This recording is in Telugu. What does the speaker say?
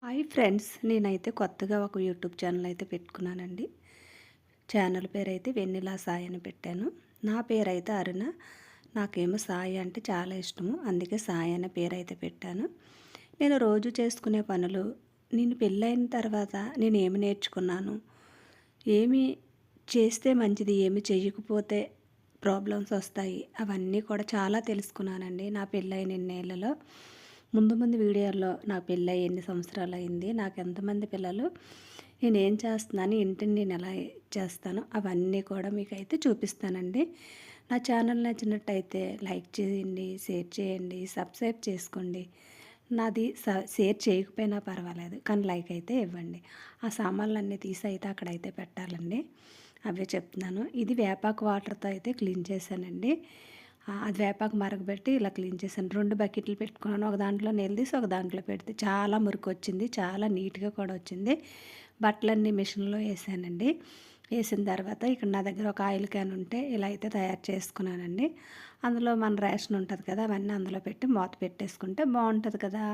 హాయ్ ఫ్రెండ్స్, నేనైతే కొత్తగా ఒక యూట్యూబ్ ఛానల్ అయితే పెట్టుకున్నానండి. ఛానల్ పేరైతే వెన్నెలా సాయి అని పెట్టాను. నా పేరైతే అరుణ. నాకేమో సాయి అంటే చాలా ఇష్టము, అందుకే సాయి అనే పేరైతే పెట్టాను. నేను రోజు చేసుకునే పనులు, నేను పెళ్ళైన తర్వాత నేను ఏమి నేర్చుకున్నాను, ఏమి చేస్తే మంచిది, ఏమి చేయకపోతే ప్రాబ్లమ్స్ వస్తాయి, అవన్నీ కూడా చాలా తెలుసుకున్నానండి నా పెళ్ళైన ఇన్నేళ్లలో. ముందు ముందు వీడియోల్లో నా పెళ్ళై ఎన్ని సంవత్సరాలు అయింది, నాకు ఎంతమంది పిల్లలు, నేనేం చేస్తున్నాను, ఇంటిని నేను ఎలా చేస్తాను, అవన్నీ కూడా మీకైతే చూపిస్తానండి. నా ఛానల్ నచ్చినట్టయితే లైక్ చేయండి, షేర్ చేయండి, సబ్స్క్రైబ్ చేసుకోండి. నాది షేర్ చేయకపోయినా పర్వాలేదు, కానీ లైక్ అయితే ఇవ్వండి. ఆ సామాన్లన్నీ తీసి అయితే అక్కడైతే పెట్టాలండి, అవే చెప్తున్నాను. ఇది వేపాకు వాటర్తో అయితే క్లీన్ చేశానండి. అది వేపాకు మరగబెట్టి ఇలా క్లీన్ చేశాను. 2 బకెట్లు పెట్టుకున్నాను. ఒక దాంట్లో నీళ్ళు తీసి ఒక దాంట్లో పెడితే చాలా మురికి వచ్చింది, చాలా నీట్గా కూడా వచ్చింది. బట్టలన్నీ మిషన్లో వేసానండి. వేసిన తర్వాత ఇక్కడ నా దగ్గర ఒక ఆయిల్ క్యాన్ ఉంటే ఇలా అయితే తయారు చేసుకున్నానండి. అందులో మన రేషన్ ఉంటుంది కదా, అవన్నీ అందులో పెట్టి మూత పెట్టేసుకుంటే బాగుంటుంది కదా.